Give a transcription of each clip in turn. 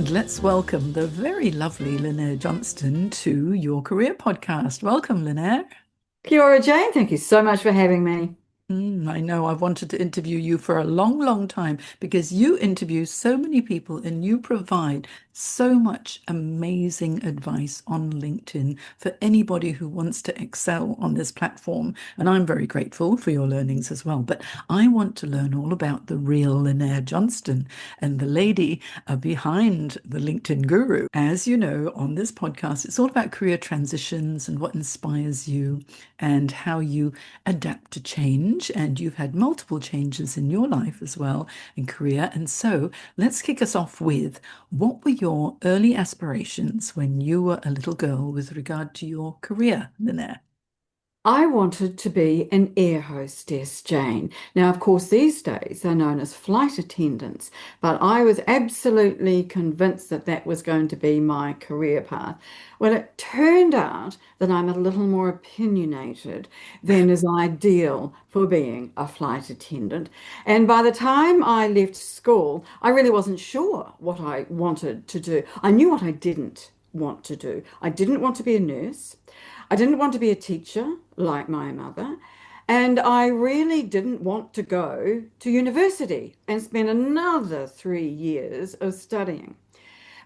And let's welcome the very lovely Lynnaire Johnston to your career podcast. Welcome, Lynnaire. Kia ora, Jane. Thank you so much for having me. I know I've wanted to interview you for a long, long time because you interview so many people and you provide so much amazing advice on LinkedIn for anybody who wants to excel on this platform. And I'm very grateful for your learnings as well. But I want to learn all about the real Lynnaire Johnston and the lady behind the LinkedIn guru. As you know, on this podcast, it's all about career transitions and what inspires you and how you adapt to change. And you've had multiple changes in your life as well in career. And so let's kick us off with what were your early aspirations when you were a little girl with regard to your career, Lynnaire? I wanted to be an air hostess, Jane. Now, of course, these days they're known as flight attendants, but I was absolutely convinced that that was going to be my career path. Well, it turned out that I'm a little more opinionated than is ideal for being a flight attendant. And by the time I left school, I really wasn't sure what I wanted to do. I knew what I didn't want to do. I didn't want to be a nurse. I didn't want to be a teacher like my mother, and I really didn't want to go to university and spend another 3 years of studying.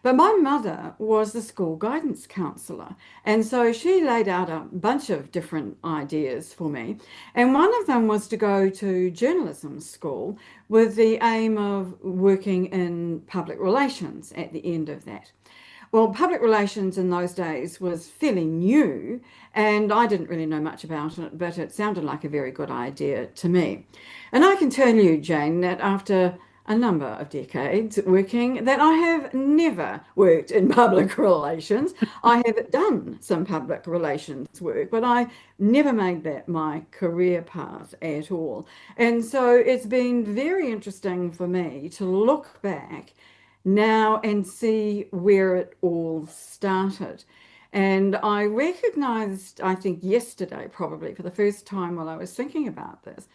But my mother was the school guidance counselor, and so she laid out a bunch of different ideas for me. And one of them was to go to journalism school with the aim of working in public relations at the end of that. Well, public relations in those days was fairly new, and I didn't really know much about it, but it sounded like a very good idea to me. And I can tell you, Jane, that after a number of decades working, that I have never worked in public relations. I have done some public relations work, but I never made that my career path at all. And so it's been very interesting for me to look back now and see where it all started. And I recognized, I think yesterday, probably for the first time while I was thinking about this,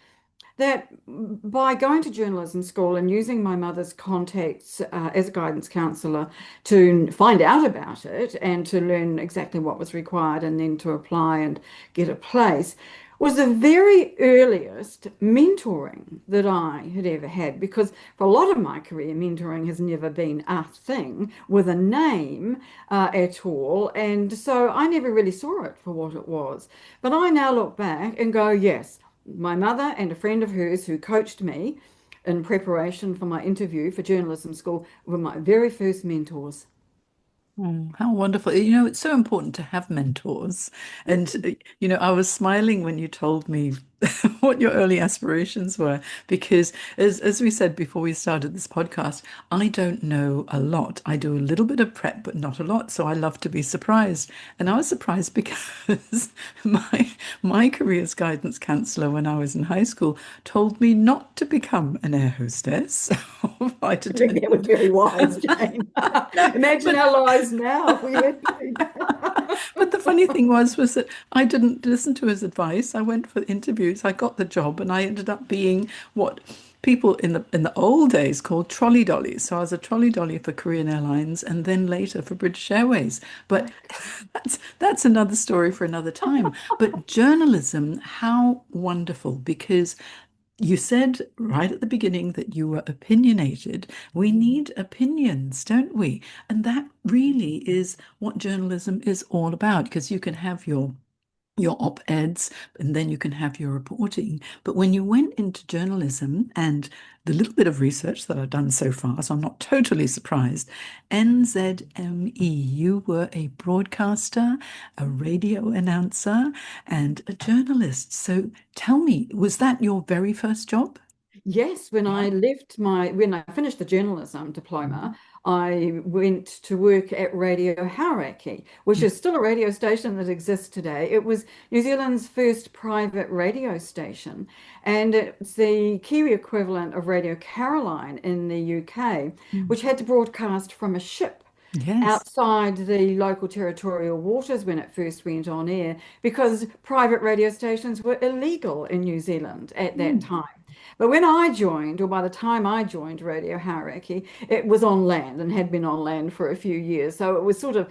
that by going to journalism school and using my mother's contacts as a guidance counselor to find out about it and to learn exactly what was required and then to apply and get a place was the very earliest mentoring that I had ever had. Because for a lot of my career, mentoring has never been a thing with a name at all. And so I never really saw it for what it was. But I now look back and go, yes, my mother and a friend of hers who coached me in preparation for my interview for journalism school were my very first mentors. Oh, how wonderful. It's so important to have mentors. And, I was smiling when you told me what your early aspirations were, because as we said before we started this podcast, I don't know a lot. I do a little bit of prep, but not a lot. So I love to be surprised. And I was surprised because my careers guidance counselor when I was in high school told me not to become an air hostess or flight I think that was attendant. very wise, Jane. No, Imagine but our lives now if we had been. but the funny thing was that I didn't listen to his advice. I went for interviews. I got the job, and I ended up being what people in the old days called trolley dollies. So I was a trolley dolly for Korean Airlines, and then later for British Airways. But that's another story for another time. But journalism, how wonderful! Because you said right at the beginning that you were opinionated. We need opinions, don't we? And that really is what journalism is all about, because you can have your op-eds and then you can have your reporting. But when you went into journalism and the little bit of research that I've done so far, so I'm not totally surprised, NZME, you were a broadcaster, a radio announcer, and a journalist. So tell me, was that your very first job? Yes, when I finished the journalism Mhm. diploma, I went to work at Radio Hauraki, which is still a radio station that exists today. It was New Zealand's first private radio station, and it's the Kiwi equivalent of Radio Caroline in the UK, Mm. which had to broadcast from a ship. Yes. outside the local territorial waters when it first went on air because private radio stations were illegal in New Zealand at that Mm. time. But when I joined, or by the time I joined Radio Hierarchy, it was on land and had been on land for a few years. So it was sort of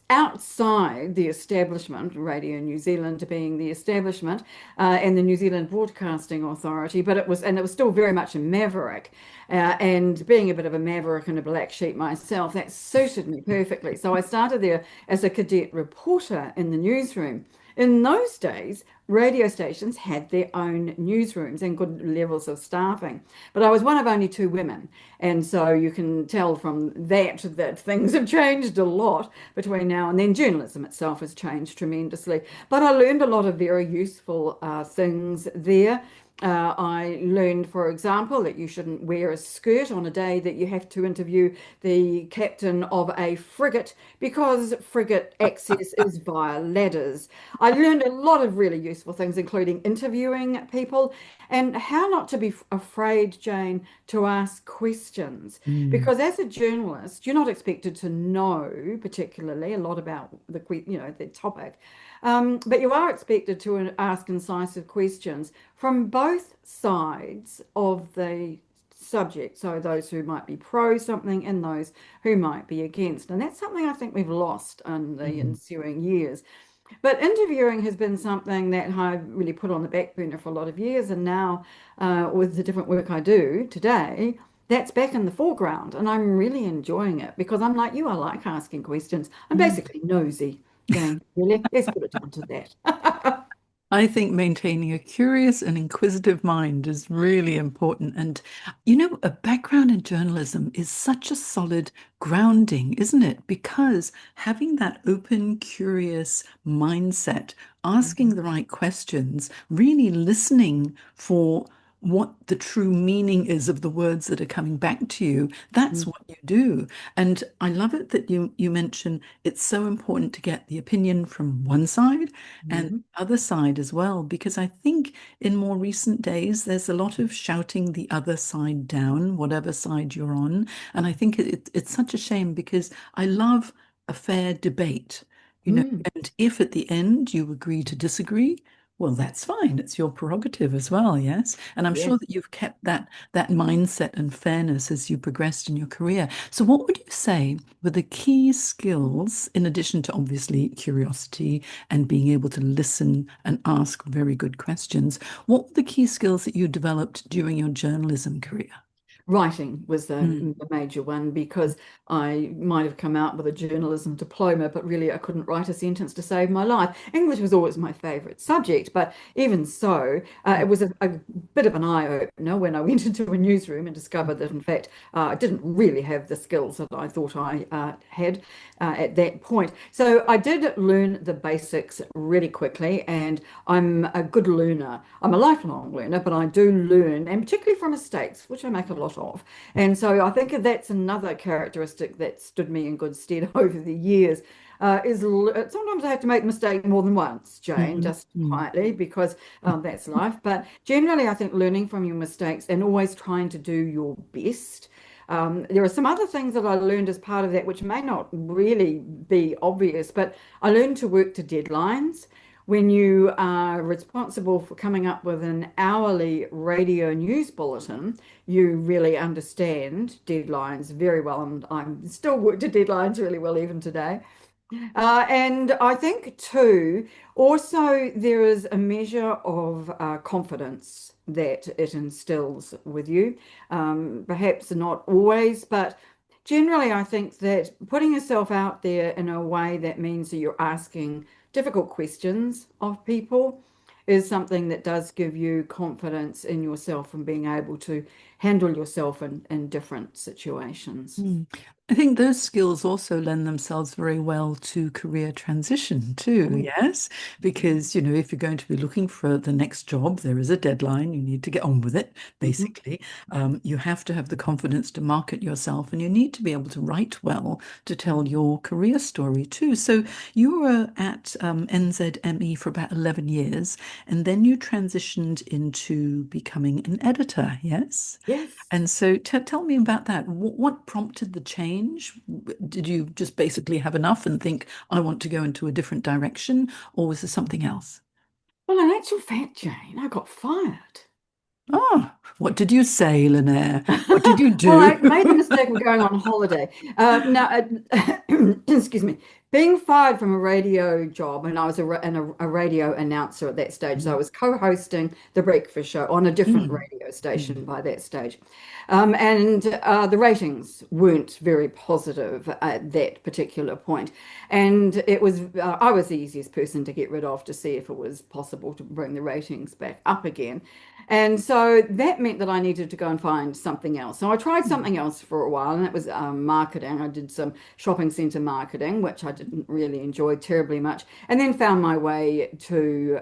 outside the establishment, Radio New Zealand being the establishment, and the New Zealand Broadcasting Authority, but it was still very much a maverick. And being a bit of a maverick and a black sheep myself, that suited me perfectly. So I started there as a cadet reporter in the newsroom. In those days, radio stations had their own newsrooms and good levels of staffing. But I was one of only two women. And so you can tell from that things have changed a lot between now and then. Journalism itself has changed tremendously. But I learned a lot of very useful things there. I learned, for example, that you shouldn't wear a skirt on a day that you have to interview the captain of a frigate because frigate access is via ladders. I learned a lot of really useful things, including interviewing people and how not to be afraid, Jane, to ask questions. Mm. Because as a journalist, you're not expected to know particularly a lot about the topic. But you are expected to ask incisive questions from both sides of the subject. So those who might be pro something and those who might be against. And that's something I think we've lost in the Mm. ensuing years. But interviewing has been something that I've really put on the back burner for a lot of years. And now, with the different work I do today, that's back in the foreground. And I'm really enjoying it because I'm like you, I like asking questions. I'm Mm. basically nosy, Jane, really. Let's put it down to that. I think maintaining a curious and inquisitive mind is really important. And, you know, a background in journalism is such a solid grounding, isn't it? Because having that open, curious mindset, asking the right questions, really listening for what the true meaning is of the words that are coming back to you, that's what you do. And I love it that you mention it's so important to get the opinion from one side and Mhm. the other side as well, because I think in more recent days, there's a lot of shouting the other side down, whatever side you're on. And I think it's such a shame because I love a fair debate, you know, Mm, and if at the end you agree to disagree, well, that's fine. It's your prerogative as well, yes. And I'm yes. sure that you've kept that mindset and fairness as you progressed in your career. So what would you say were the key skills, in addition to obviously curiosity and being able to listen and ask very good questions? What were the key skills that you developed during your journalism career? Writing was Mm. the major one because I might have come out with a journalism diploma, but really I couldn't write a sentence to save my life. English was always my favourite subject, but even so, it was a bit of an eye-opener when I went into a newsroom and discovered that, in fact, I didn't really have the skills that I thought I had at that point. So I did learn the basics really quickly, and I'm a good learner. I'm a lifelong learner, but I do learn, and particularly from mistakes, which I make a lot of. And so I think that's another characteristic that stood me in good stead over the years. Sometimes I have to make a mistake more than once, Jane, Mhm. just Mm. quietly, because that's life. But generally, I think learning from your mistakes and always trying to do your best. There are some other things that I learned as part of that, which may not really be obvious, but I learned to work to deadlines. When you are responsible for coming up with an hourly radio news bulletin, you really understand deadlines very well. And I'm still work to deadlines really well even today. And I think too, also there is a measure of confidence that it instills with you. Perhaps not always, but generally, I think that putting yourself out there in a way that means that you're asking difficult questions of people is something that does give you confidence in yourself and being able to handle yourself in different situations. Mm. I think those skills also lend themselves very well to career transition too, Mm, yes? Because, you know, if you're going to be looking for the next job, there is a deadline. You need to get on with it, mhm. basically. You have to have the confidence to market yourself, and you need to be able to write well to tell your career story too. So you were at NZME for about 11 years, and then you transitioned into becoming an editor, yes? Yes. And so tell me about that. What prompted the change? change? Did you just basically have enough and think, I want to go into a different direction, or was there something else? Well, in actual fact, Jane, I got fired. Oh, what did you say, Lynnaire? What did you Well, I do? made the mistake of going on holiday. No, excuse me. Being fired from a radio job, and I was a radio announcer at that stage. So I Mm, was co-hosting the breakfast show on a different mm, radio mm, station by that stage. And the ratings weren't very positive at that particular point. And I was the easiest person to get rid of to see if it was possible to bring the ratings back up again. And so that meant that I needed to go and find something else. So I tried mm, something else for a while, and that was marketing. I did some shopping centre marketing, which I didn't really enjoy terribly much, and then found my way to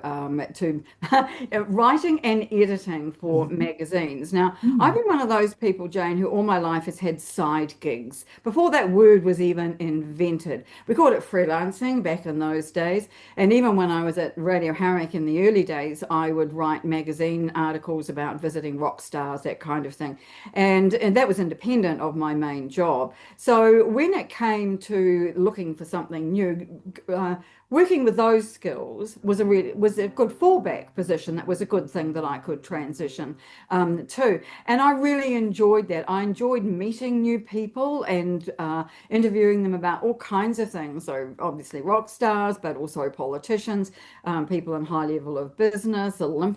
writing and editing for mm, magazines. Now, I've mm, been one of those people, Jane, who all my life has had side gigs before that word was even invented. We called it freelancing back in those days, and even when I was at Radio Harrick in the early days, I would write magazine articles about visiting rock stars, that kind of thing. And that was independent of my main job. So when it came to looking for something new, working with those skills was a good fallback position. That was a good thing that I could transition to. And I really enjoyed that. I enjoyed meeting new people and interviewing them about all kinds of things. So obviously rock stars, but also politicians, people in high level of business, mm,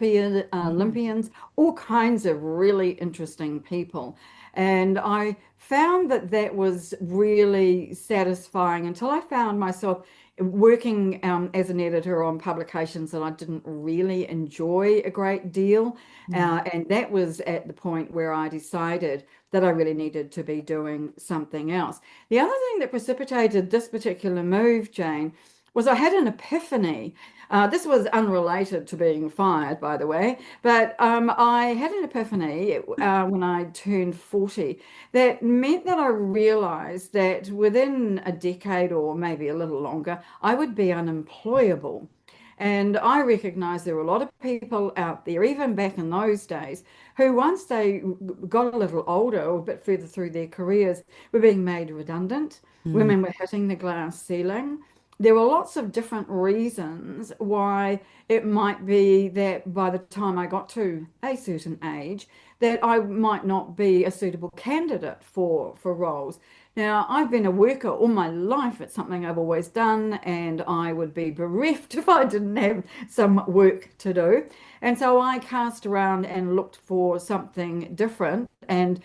Olympians, all kinds of really interesting people. And I found that that was really satisfying until I found myself working as an editor on publications that I didn't really enjoy a great deal. mm, And that was at the point where I decided that I really needed to be doing something else. The other thing that precipitated this particular move, Jane, was I had an epiphany. This was unrelated to being fired, by the way, but I had an epiphany when I turned 40 that meant that I realized that within a decade or maybe a little longer, I would be unemployable. And I recognized there were a lot of people out there, even back in those days, who once they got a little older or a bit further through their careers were being made redundant. mm, Women were hitting the glass ceiling. There were lots of different reasons why it might be that by the time I got to a certain age, that I might not be a suitable candidate for roles. Now, I've been a worker all my life. It's something I've always done, and I would be bereft if I didn't have some work to do. And so I cast around and looked for something different. And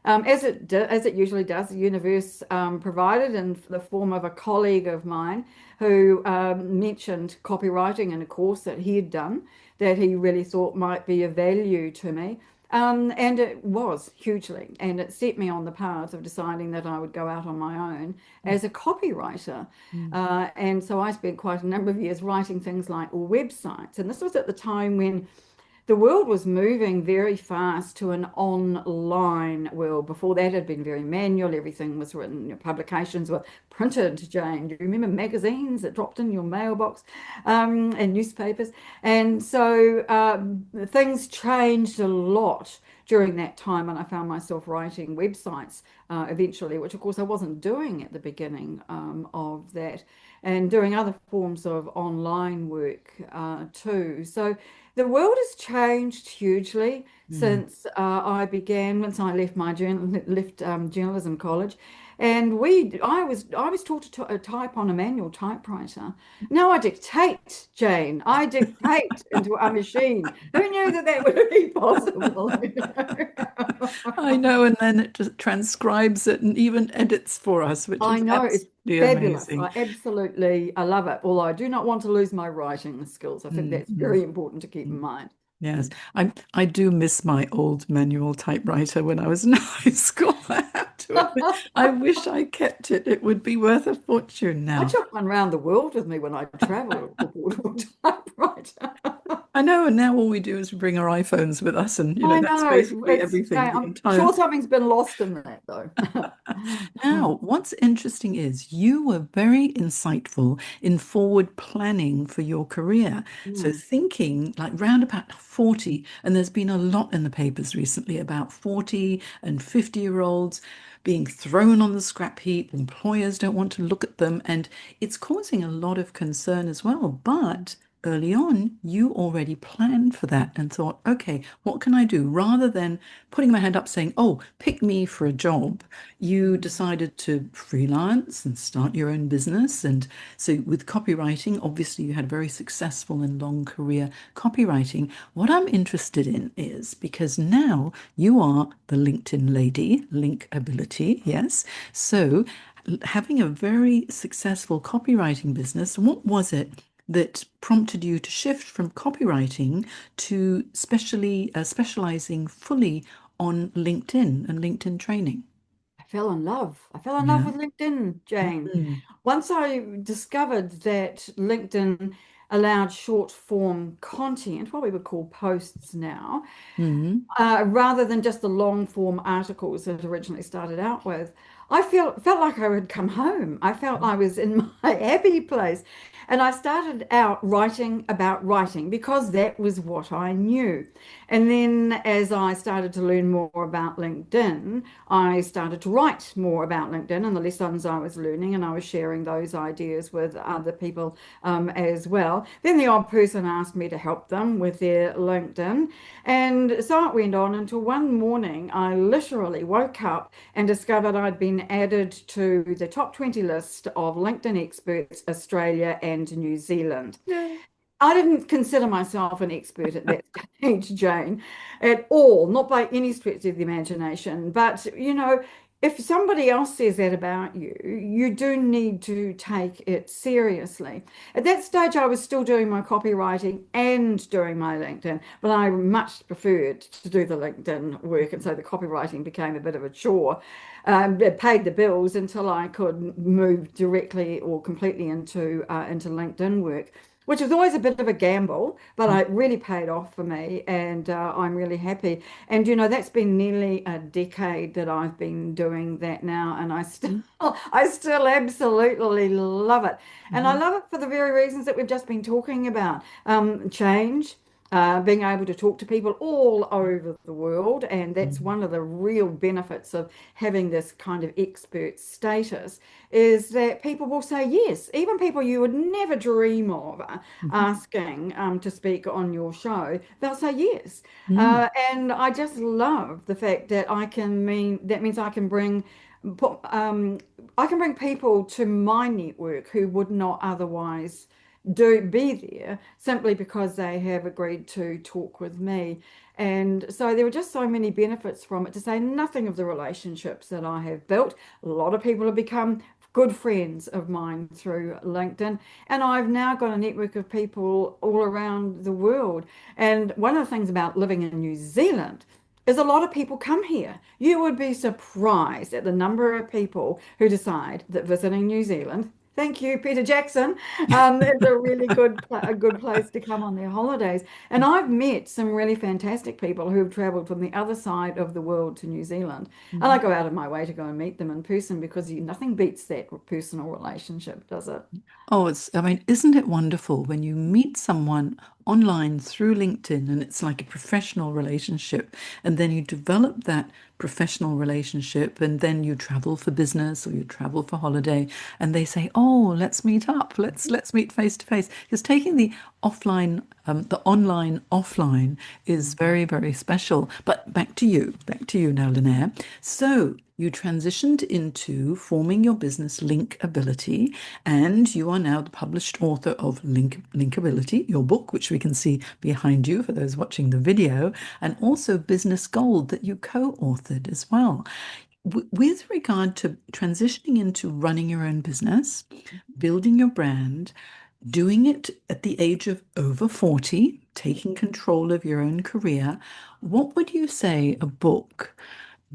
as it usually does, the universe provided in the form of a colleague of mine who mentioned copywriting in a course that he had done that he really thought might be of value to me. And it was hugely, and it set me on the path of deciding that I would go out on my own as a copywriter. mm, And so I spent quite a number of years writing things like websites. And this was at the time when the world was moving very fast to an online world. Before that, it had been very manual. Everything was written. Your publications were printed, Jane. Do you remember magazines that dropped in your mailbox and newspapers? And so things changed a lot during that time, and I found myself writing websites eventually, which of course I wasn't doing at the beginning of that, and doing other forms of online work too. So the world has changed hugely mm. since once I left journalism college, and I was taught to type on a manual typewriter. Now I dictate, Jane. I dictate into a machine. Who knew that that would be possible? I know, and then it just transcribes it and even edits for us, which I is know it's absolutely fabulous. amazing. I love it. Although I do not want to lose my writing skills. I think Mm, that's mm, very important to keep in mm. mind. Yes, I do miss my old manual typewriter when I was in high school. I have to admit, I wish I kept it. It would be worth a fortune I now. took one round the world with me when I traveled, a portable typewriter. I know, and now all we do is we bring our iPhones with us, and I that's know basically it's everything. The I'm entire sure something's been lost in that though. Now, what's interesting is you were very insightful in forward planning for your career. So Mm. thinking like round about 40, and there's been a lot in the papers recently about 40 and 50-year-olds being thrown on the scrap heap. Employers don't want to look at them, and it's causing a lot of concern as well. But early on, you already planned for that and thought, okay, what can I do? Rather than putting my hand up saying, oh, pick me for a job, you decided to freelance and start your own business. And so, with copywriting, obviously, you had a very successful and long career copywriting. What I'm interested in is because now you are the LinkedIn lady, link ability, yes. So, having a very successful copywriting business, what was it that prompted you to shift from copywriting to specializing fully on LinkedIn and LinkedIn training? I fell in love. I fell in love Yeah. with LinkedIn, Jane. Mm, Once I discovered that LinkedIn allowed short form content, what we would call posts now, mm, rather than just the long form articles that originally started out with. I felt like I had come home. I felt I was in my happy place. And I started out writing about writing because that was what I knew. And then as I started to learn more about LinkedIn, I started to write more about LinkedIn and the lessons I was learning, and I was sharing those ideas with other people as well. Then the odd person asked me to help them with their LinkedIn. And so it went on until one morning I literally woke up and discovered I'd been added to the top 20 list of LinkedIn experts, Australia and New Zealand. yeah. I didn't consider myself an expert at that stage, Jane, at all, not by any stretch of the imagination. But, if somebody else says that about you, you do need to take it seriously. At that stage, I was still doing my copywriting and doing my LinkedIn, but I much preferred to do the LinkedIn work. And so the copywriting became a bit of a chore. It paid the bills until I could move directly or completely into LinkedIn work, which was always a bit of a gamble, but it really paid off for me, and I'm really happy. And that's been nearly a decade that I've been doing that now, and I still absolutely love it. And I Mhm. love it for the very reasons that we've just been talking about. Change, being able to talk to people all over the world. And that's Mhm. one of the real benefits of having this kind of expert status is that people will say yes. Even people you would never dream of Mhm. asking to speak on your show, they'll say yes. Mm. And I just love the fact that that means um, I can bring people to my network who would not otherwise do be there simply because they have agreed to talk with me. And so there were just so many benefits from it, to say nothing of the relationships that I have built. A lot of people have become good friends of mine through LinkedIn. And I've now got a network of people all around the world. And one of the things about living in New Zealand is a lot of people come here. You would be surprised at the number of people who decide that visiting New Zealand, thank you, Peter Jackson, is a really a good place to come on their holidays. And I've met some really fantastic people who have traveled from the other side of the world to New Zealand. And I Mhm. go out of my way to go and meet them in person because nothing beats that personal relationship, does it? Oh, I mean, isn't it wonderful when you meet someone online through LinkedIn and it's like a professional relationship, and then you develop that professional relationship, and then you travel for business or you travel for holiday, and they say, "Oh, let's meet up. Let's meet face to face." Because taking the online offline is very, very special. But back to you now, Lynnaire. So you transitioned into forming your business Linkability, and you are now the published author of Linkability, your book, which we can see behind you for those watching the video, and also Business Gold that you co-authored as well. With regard to transitioning into running your own business, building your brand, doing it at the age of over 40, taking control of your own career, what would you say a book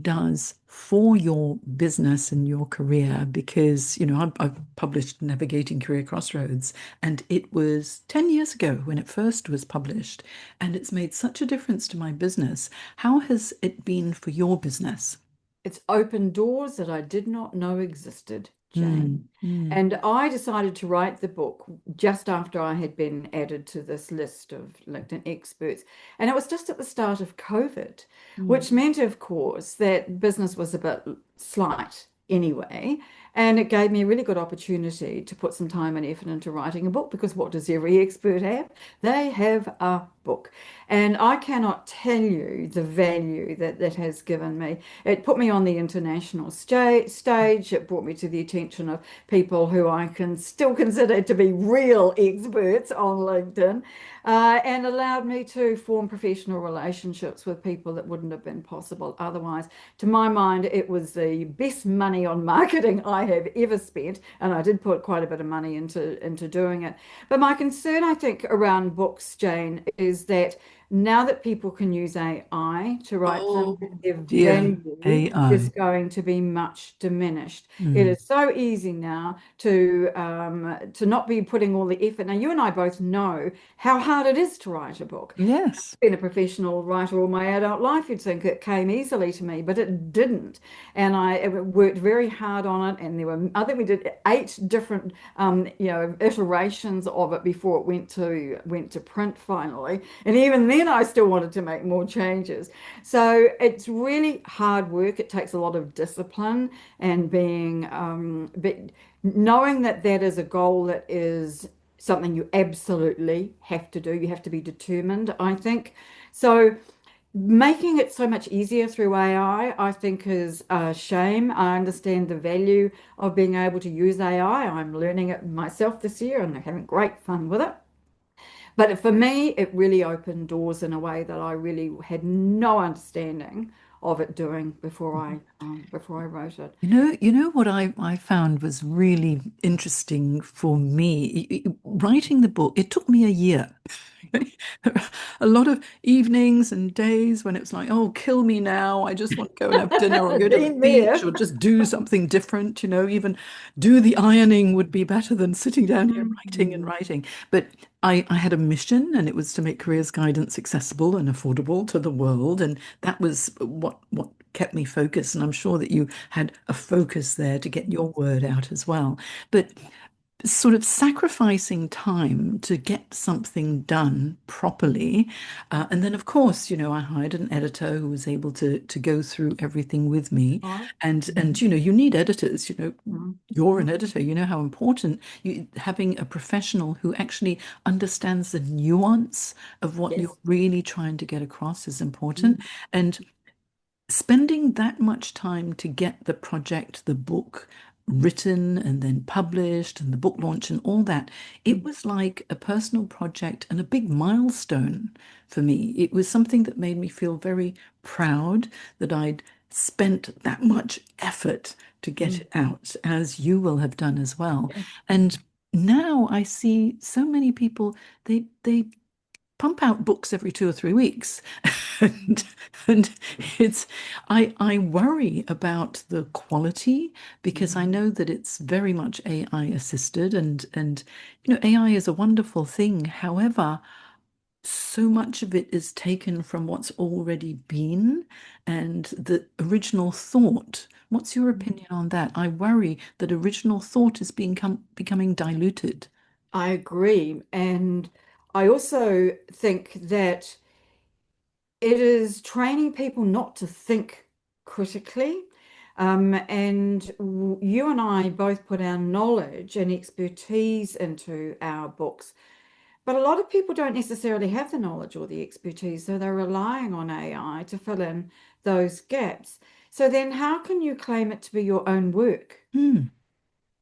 does for your business and your career, because, I've published Navigating Career Crossroads, and it was 10 years ago when it first was published, and it's made such a difference to my business. How has it been for your business? It's opened doors that I did not know existed, Jane. Mm, mm, And I decided to write the book just after I had been added to this list of LinkedIn experts. And it was just at the start of COVID, mm. which meant, of course, that business was a bit slight anyway. And it gave me a really good opportunity to put some time and effort into writing a book, because what does every expert have? They have a book. And I cannot tell you the value that that has given me. It put me on the international stage. It brought me to the attention of people who I can still consider to be real experts on LinkedIn, and allowed me to form professional relationships with people that wouldn't have been possible otherwise. To my mind, it was the best money on marketing I have ever spent, and I did put quite a bit of money into doing it. But my concern, I think, around books, Jane, is that now that people can use AI to write them, Oh, their dear value is AI. going to be much diminished. It Mm. is so easy now to not be putting all the effort. Now, you and I both know how hard it is to write a book. Yes. Been a professional writer all my adult life, you'd think it came easily to me, but it didn't. And I worked very hard on it. And there were, I think we did 8 different, iterations of it before it went to print finally. And even then, I still wanted to make more changes. So it's really hard work. It takes a lot of discipline and but knowing that that is a goal that is something you absolutely have to do. You have to be determined, I think. So making it so much easier through AI, I think, is a shame. I understand the value of being able to use AI. I'm learning it myself this year and having great fun with it. But for me, it really opened doors in a way that I really had no understanding of it doing before I wrote it. You know what I found was really interesting for me. Writing the book, it took me a year. A lot of evenings and days when it was like, oh, kill me now. I just want to go and have dinner or go to the Been beach there. or just do something different. Even do the ironing would be better than sitting down here writing and Mhm. writing. But I had a mission, and it was to make careers guidance accessible and affordable to the world. And that was what kept me focused. And I'm sure that you had a focus there to get your word out as well. But sort of sacrificing time to get something done properly. And then, of course, I hired an editor who was able to go through everything with me. Oh. And you need editors, Mhm. you're an editor, you know how important having a professional who actually understands the nuance of what you're Yes. really trying to get across is important. Mhm. And spending that much time to get the project, the book written and then published and the book launch and all that, it was like a personal project and a big milestone for me. It was something that made me feel very proud that I'd spent that much effort to get Mhm. it out, as you will have done as well. Yes. And now I see so many people, they pump out books every 2 or 3 weeks. And, and it's I worry about the quality, because I Mhm. know that it's very much AI assisted, and AI is a wonderful thing. However, so much of it is taken from what's already been and the original thought. What's your opinion on that? I worry that original thought is becoming diluted. I agree. And I also think that it is training people not to think critically. And you and I both put our knowledge and expertise into our books. But a lot of people don't necessarily have the knowledge or the expertise, so they're relying on AI to fill in those gaps. So then, how can you claim it to be your own work? Hmm.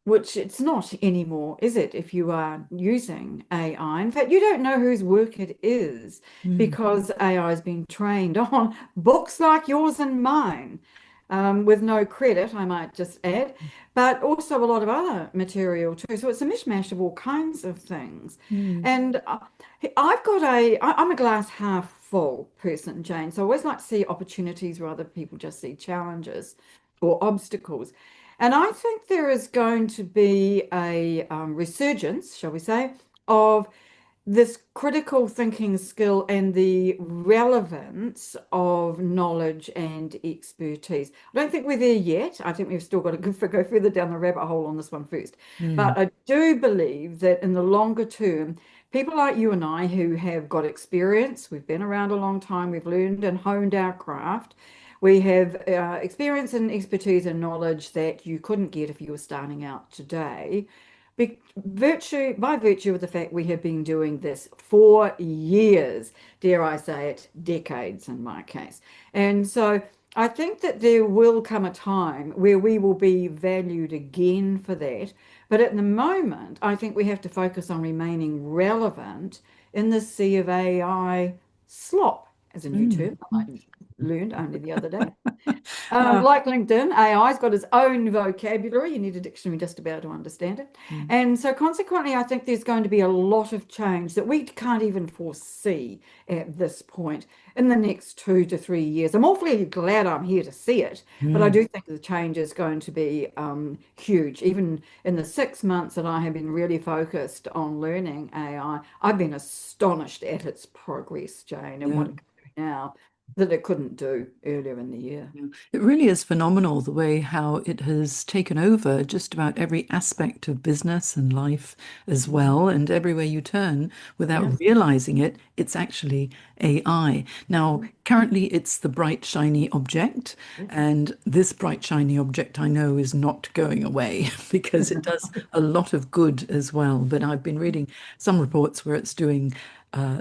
Which it's not anymore, is it, if you are using AI? In fact, you don't know whose work it is Hmm. because AI has been trained on books like yours and mine. with no credit, I might just add, but also a lot of other material too. So it's a mishmash of all kinds of things. Mm. And I'm a glass half full person, Jane. So I always like to see opportunities where other people just see challenges or obstacles. And I think there is going to be a resurgence, shall we say, of this critical thinking skill and the relevance of knowledge and expertise. I don't think we're there yet. I think we've still got to go further down the rabbit hole on this one first. Mm. But I do believe that in the longer term, people like you and I who have got experience, we've been around a long time, we've learned and honed our craft. We have experience and expertise and knowledge that you couldn't get if you were starting out today by virtue of the fact we have been doing this for years, dare I say it, decades in my case. And so I think that there will come a time where we will be valued again for that. But at the moment, I think we have to focus on remaining relevant in the sea of AI slop, as a new Mm. term I learned only the other day. Ah, Like LinkedIn, AI's got its own vocabulary. You need a dictionary just about to understand it. mm. And so, consequently, I think there's going to be a lot of change that we can't even foresee at this point in the next 2 to 3 years. I'm awfully glad I'm here to see it, but I Mm. do think the change is going to be huge. Even in the 6 months that I have been really focused on learning AI, I've been astonished at its progress, Jane, and Yeah. what it can do now that it couldn't do earlier in the year. Yeah. It really is phenomenal the way how it has taken over just about every aspect of business and life as well. And everywhere you turn, Yeah. without realizing it, it's actually AI. Now, currently, it's the bright, shiny object. Yeah. And this bright, shiny object I know is not going away because it does a lot of good as well. But I've been reading some reports where it's doing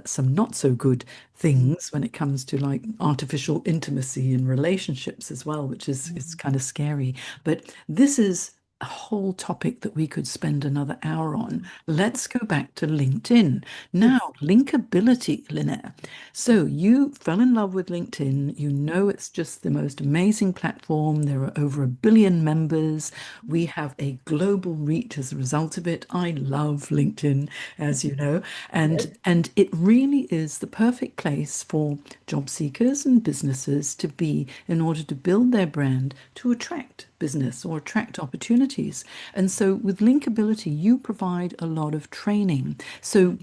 some not so good things when it comes to like artificial intimacy in relationships as well, which is kind of scary. But this is a whole topic that we could spend another hour on. Let's go back to LinkedIn. Now, Yes. linkability, Lynnaire. So you fell in love with LinkedIn. You know it's just the most amazing platform. There are over 1 billion members. We have a global reach as a result of it. I love LinkedIn, as you know, Yes. and it really is the perfect place for job seekers and businesses to be in order to build their brand to attract business or attract opportunities. And so with Linkability, you provide a lot of training. So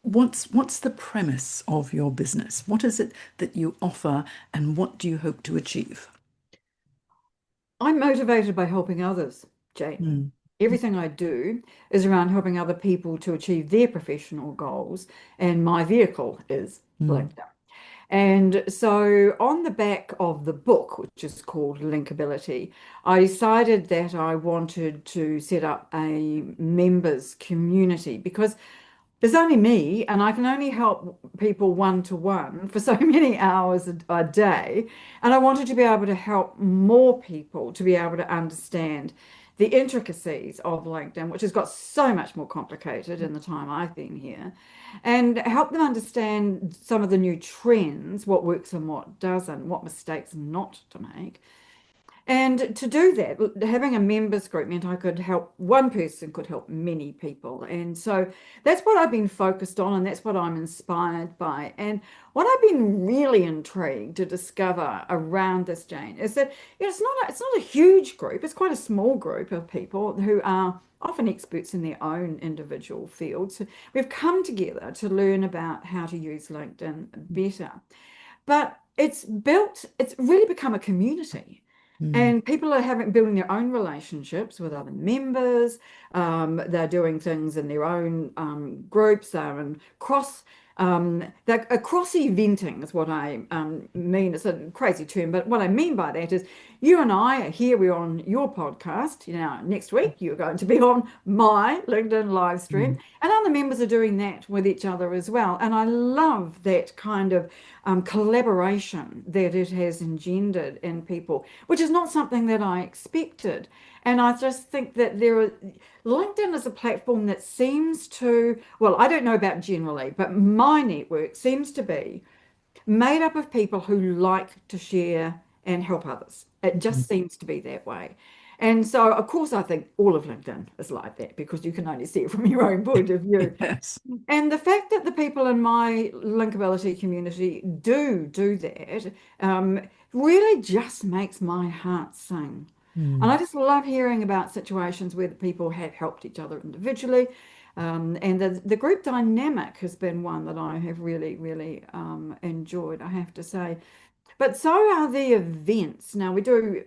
what's the premise of your business? What is it that you offer and what do you hope to achieve? I'm motivated by helping others, Jane. Mm. Everything I do is around helping other people to achieve their professional goals, and my vehicle is Mm. LinkedIn. And so, on the back of the book, which is called Linkability, I decided that I wanted to set up a members community because there's only me, and I can only help people one to one for so many hours a day. And I wanted to be able to help more people to be able to understand the intricacies of LinkedIn, which has got so much more complicated in the time I've been here, and help them understand some of the new trends, what works and what doesn't, what mistakes not to make. And to do that, having a members group meant I could help one person could help many people. And so that's what I've been focused on, and that's what I'm inspired by. And what I've been really intrigued to discover around this, Jane, is that it's not a huge group, it's quite a small group of people who are often experts in their own individual fields. So we've come together to learn about how to use LinkedIn better. But it's really become a community. Mm. And people are having building their own relationships with other members. They're doing things in their own groups. They're cross eventing is what I mean. It's a crazy term, but what I mean by that is you and I are here. We're on your podcast. You know, next week you're going to be on my LinkedIn live stream, Mm. and other members are doing that with each other as well. And I love that kind of collaboration that it has engendered in people, which is not something that I expected. And I just think that LinkedIn is a platform that seems to, well, I don't know about generally, but my network seems to be made up of people who like to share and help others. It just seems to be that way. And so, of course, I think all of LinkedIn is like that because you can only see it from your own point of view. Yes. And the fact that the people in my linkability community do that really just makes my heart sing. And I Mm. just love hearing about situations where the people have helped each other individually. And the group dynamic has been one that I have really enjoyed, I have to say. But so are the events. Now, we do,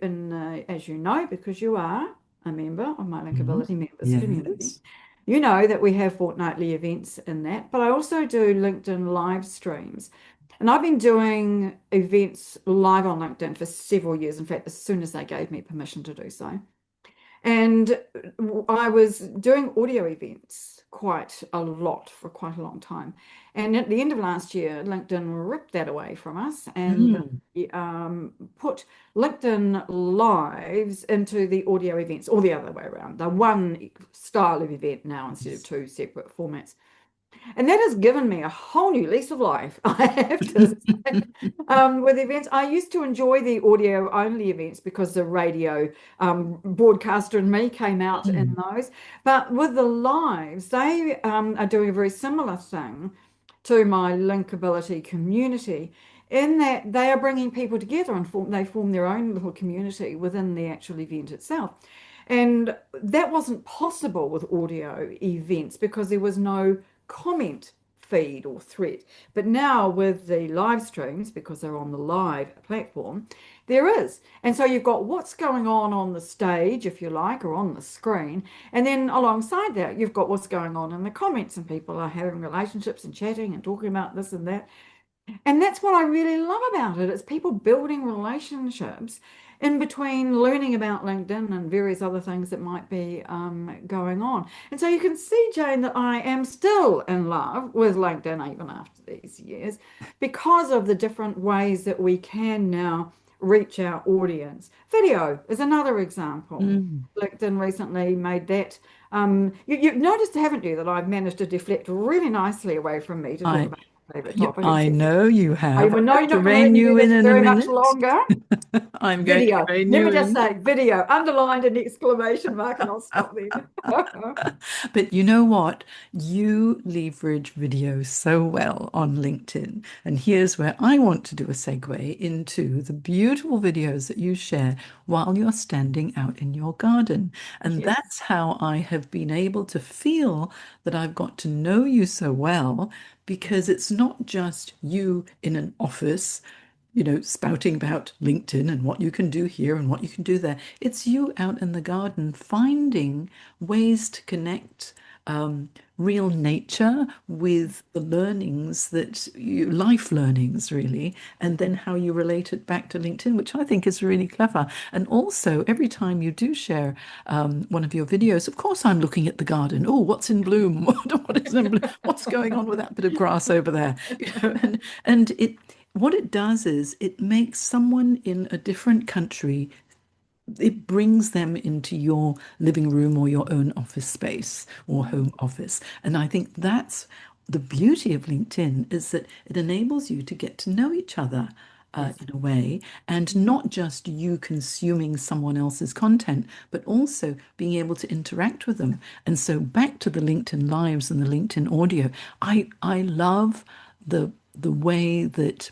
as you know, because you are a member of my Mm. Linkability members community, Yes. you know that we have fortnightly events in that. But I also do LinkedIn live streams. And I've been doing events live on LinkedIn for several years. In fact, as soon as they gave me permission to do so. And I was doing audio events quite a lot for quite a long time. And at the end of last year, LinkedIn ripped that away from us and Mm. put LinkedIn Lives into the audio events, or the other way around. The one style of event now instead of Yes. two separate formats. And that has given me a whole new lease of life, I have to say. With events, I used to enjoy the audio only events because the radio broadcaster and me came out in Mm. those. But with the lives, they are doing a very similar thing to my linkability community in that they are bringing people together and they form their own little community within the actual event itself. And that wasn't possible with audio events because there was no comment feed or thread. But now with the live streams, because they're on the live platform, there is. And so you've got what's going on the stage, if you like, or on the screen. And then alongside that, you've got what's going on in the comments, and people are having relationships and chatting and talking about this and that. And that's what I really love about it. It's people building relationships in between learning about LinkedIn and various other things that might be going on. And so you can see, Jane, that I am still in love with LinkedIn even after these years because of the different ways that we can now reach our audience. Video is another example. Mm. LinkedIn recently made that. You've noticed, haven't you, that I've managed to deflect really nicely away from me to talk I about my favorite topic, I etc. know you I have. I'm know going you're to not going to let rein me do you this in a very much minute. longer. I'm going to Video. rein Let me you just in. say video, underlined an exclamation mark, and I'll stop there. But you know what? You leverage video so well on LinkedIn. And here's where I want to do a segue into the beautiful videos that you share while you're standing out in your garden. And Yes. that's how I have been able to feel that I've got to know you so well, because it's not just you in an office, spouting about LinkedIn and what you can do here and what you can do there. It's you out in the garden finding ways to connect real nature with the learnings life learnings really, and then how you relate it back to LinkedIn, which I think is really clever. And also, every time you do share one of your videos, of course, I'm looking at the garden. Oh, what's in bloom? What is in bloom? What's going on with that bit of grass over there? And what it does is it makes someone in a different country, it brings them into your living room or your own office space or home office. And I think that's the beauty of LinkedIn, is that it enables you to get to know each other Yes. in a way, and not just you consuming someone else's content, but also being able to interact with them. And so back to the LinkedIn Lives and the LinkedIn audio, I love the way that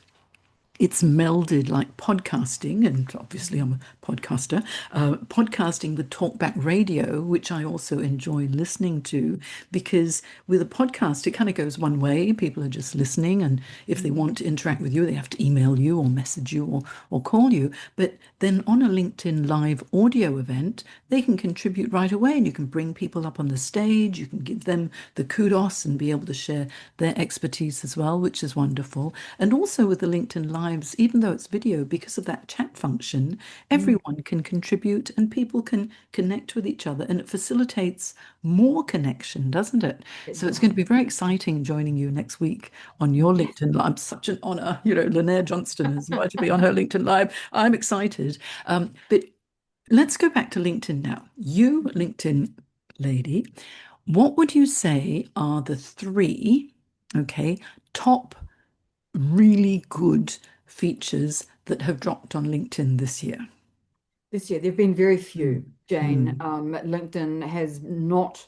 it's melded like podcasting, and obviously I'm a podcaster, podcasting with talkback radio, which I also enjoy listening to, because with a podcast, it kind of goes one way. People are just listening, and if they want to interact with you, they have to email you or message you or call you. But then on a LinkedIn live audio event, they can contribute right away, and you can bring people up on the stage, you can give them the kudos and be able to share their expertise as well, which is wonderful. And also with the LinkedIn Lives, even though it's video, because of that chat function, Mm, everyone can contribute and people can connect with each other, and it facilitates more connection, doesn't it? it So it's going does. to be very exciting joining you next week on your Yes. LinkedIn Live. Such an honor. Lynnaire Johnston has invited me on her LinkedIn Live. I'm excited. But let's go back to LinkedIn now. You, LinkedIn lady, what would you say are the three, okay, top really good features that have dropped on LinkedIn this year? This year, there have been very few, Mm. Jane. Mm. LinkedIn has not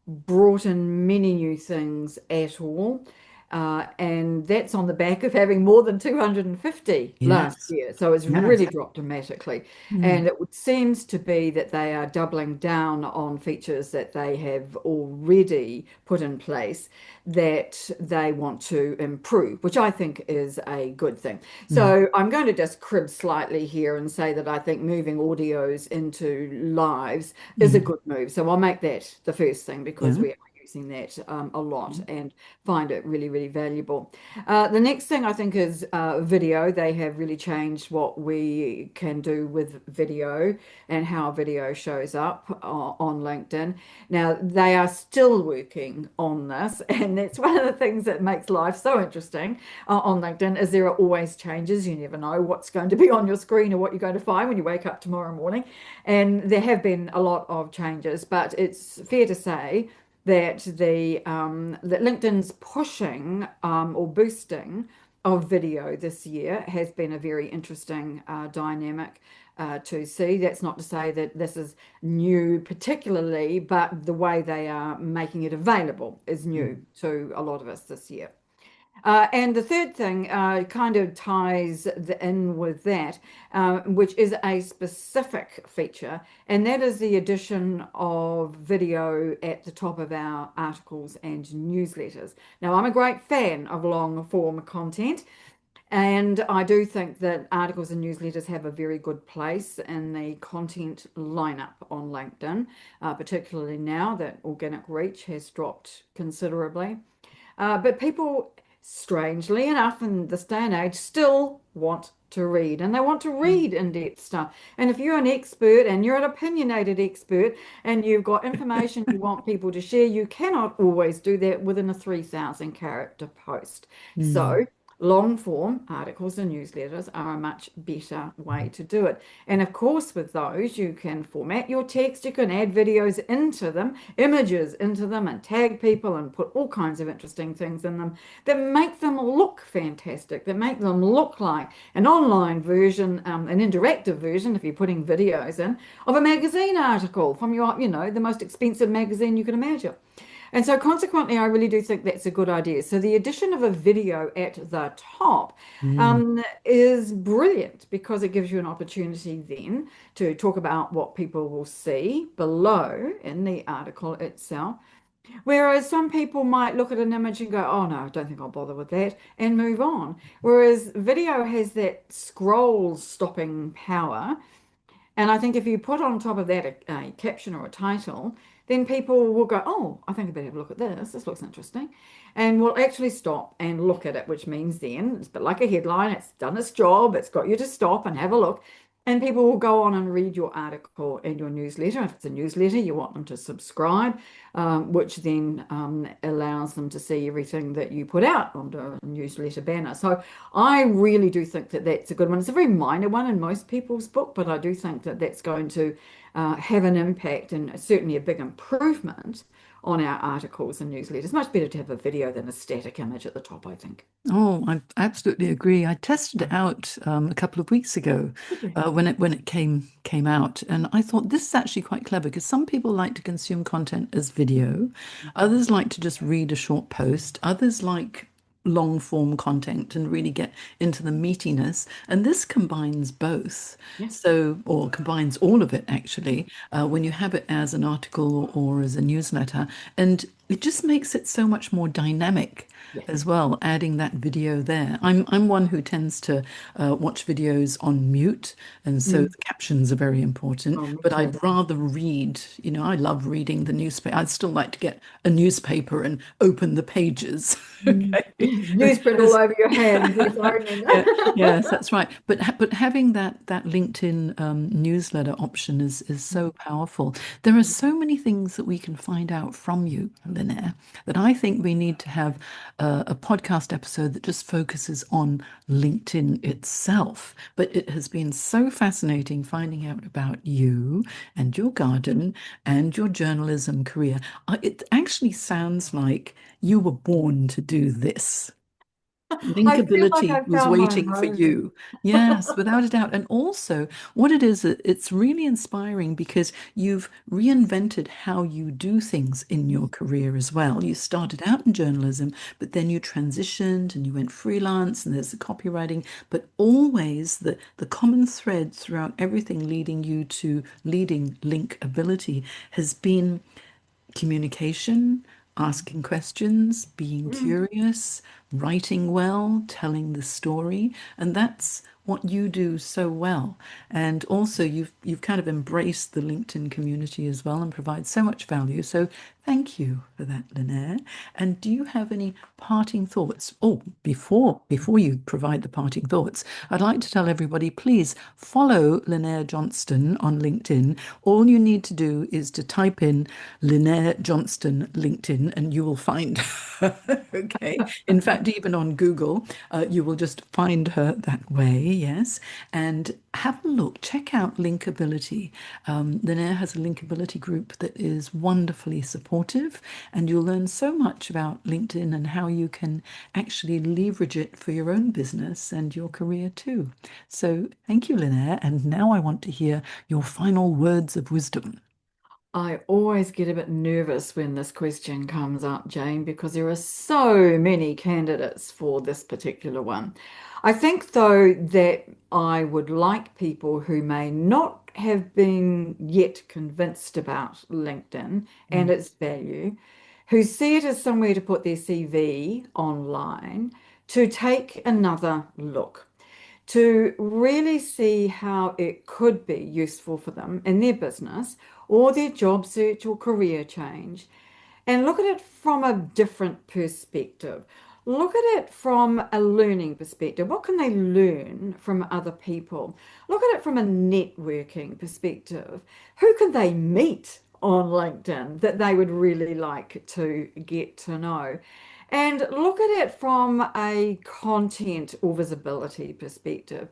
brought in many new things at all. And that's on the back of having more than 250 last Yes. year. So it's really Yes. dropped dramatically. Mm. And it seems to be that they are doubling down on features that they have already put in place that they want to improve, which I think is a good thing. Mm. So I'm going to just crib slightly here and say that I think moving audios into lives is a Mm. good move. So I'll make that the first thing because Yeah. we are using that a lot and find it really, really valuable. The next thing I think is video. They have really changed what we can do with video and how video shows up on LinkedIn. Now, they are still working on this, and that's one of the things that makes life so interesting on LinkedIn is there are always changes. You never know what's going to be on your screen or what you're going to find when you wake up tomorrow morning. And there have been a lot of changes, but it's fair to say that that LinkedIn's pushing or boosting of video this year has been a very interesting dynamic to see. That's not to say that this is new particularly, but the way they are making it available is new Mm. to a lot of us this year. And the third thing kind of ties in with that, which is a specific feature, and that is the addition of video at the top of our articles and newsletters. Now, I'm a great fan of long form content. And I do think that articles and newsletters have a very good place in the content lineup on LinkedIn, particularly now that organic reach has dropped considerably. But people, strangely enough, in this day and age, still want to read and they want to Mm. read in-depth stuff. And if you're an expert and you're an opinionated expert and you've got information you want people to share, you cannot always do that within a 3,000 character post. Mm. So, long form articles and newsletters are a much better way to do it. And of course, with those, you can format your text, you can add videos into them, images into them, and tag people and put all kinds of interesting things in them that make them look fantastic, that make them look like an online version, an interactive version, if you're putting videos in, of a magazine article from your, the most expensive magazine you can imagine. And so consequently, I really do think that's a good idea. So the addition of a video at the top Mm. is brilliant because it gives you an opportunity then to talk about what people will see below in the article itself. Whereas some people might look at an image and go, oh no, I don't think I'll bother with that and move on. Whereas video has that scroll stopping power and I think if you put on top of that a caption or a title, then people will go, oh, I think I better have a look at this. This looks interesting. And will actually stop and look at it, which means then it's a bit like a headline. It's done its job. It's got you to stop and have a look. And people will go on and read your article and your newsletter. If it's a newsletter, you want them to subscribe, which then allows them to see everything that you put out on the newsletter banner. So I really do think that that's a good one. It's a very minor one in most people's book, but I do think that that's going to have an impact and certainly a big improvement on our articles and newsletters. Much better to have a video than a static image at the top, I think. Oh, I absolutely agree. I tested it out a couple of weeks ago when it came out, and I thought this is actually quite clever because some people like to consume content as video, others like to just read a short post, others like long form content and really get into the meatiness, and this combines both. Yeah. So, or combines all of it actually, when you have it as an article or as a newsletter, and it just makes it so much more dynamic Yeah. as well, adding that video there. I'm one who tends to watch videos on mute, and so Mm. the captions are very important. Oh, me But too. I'd rather read, I love reading the newspaper. I'd still like to get a newspaper and open the pages. Mm. Okay. Newsprint all over your hands. Yes, I Yeah, remember. yes, that's right. But having that LinkedIn newsletter option is so powerful. There are so many things that we can find out from you, Lynnaire, that I think we need to have a podcast episode that just focuses on LinkedIn itself. But it has been so fascinating finding out about you and your garden and your journalism career. It actually sounds like you were born to do this. I feel like Linkability I was found my waiting for home. you. Yes, without a doubt. And also, what it is, it's really inspiring because you've reinvented how you do things in your career as well. You started out in journalism, but then you transitioned and you went freelance, and there's the copywriting, but always the common thread throughout everything leading you to leading linkability has been communication, asking questions, being Mm. curious, writing well, telling the story, and that's what you do so well. And also you've kind of embraced the LinkedIn community as well and provide so much value. So thank you for that, Lynnaire. And do you have any parting thoughts? Oh, before you provide the parting thoughts, I'd like to tell everybody, please follow Lynnaire Johnston on LinkedIn. All you need to do is to type in Lynnaire Johnston LinkedIn and you will find her. Okay. In fact, even on Google, you will just find her that way. Yes. And have a look, check out Linkability. Lynnaire has a Linkability group that is wonderfully supportive, and you'll learn so much about LinkedIn and how you can actually leverage it for your own business and your career too. So thank you, Lynnaire. And now I want to hear your final words of wisdom. I always get a bit nervous when this question comes up, Jane, because there are so many candidates for this particular one. I think, though, that I would like people who may not have been yet convinced about LinkedIn and Mm. its value, who see it as somewhere to put their CV online, to take another look, to really see how it could be useful for them in their business or their job search or career change, and look at it from a different perspective. Look at it from a learning perspective. What can they learn from other people? Look at it from a networking perspective. Who can they meet on LinkedIn that they would really like to get to know? And look at it from a content or visibility perspective.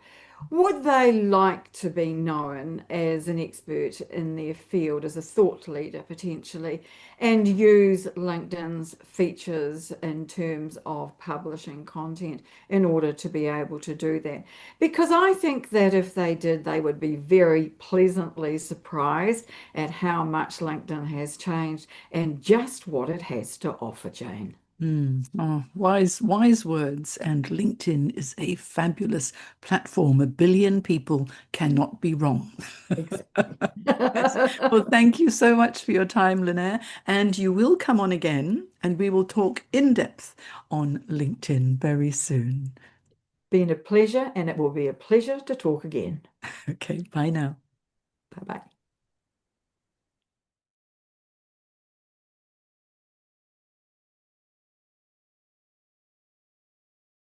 Would they like to be known as an expert in their field, as a thought leader potentially, and use LinkedIn's features in terms of publishing content in order to be able to do that? Because I think that if they did, they would be very pleasantly surprised at how much LinkedIn has changed and just what it has to offer, Jane. Oh, wise words. And LinkedIn is a fabulous platform. A billion people cannot be wrong. Exactly. Yes. Well, thank you so much for your time, Lynnaire. And you will come on again, and we will talk in depth on LinkedIn very soon. Been a pleasure, and it will be a pleasure to talk again. Okay, bye now. Bye bye.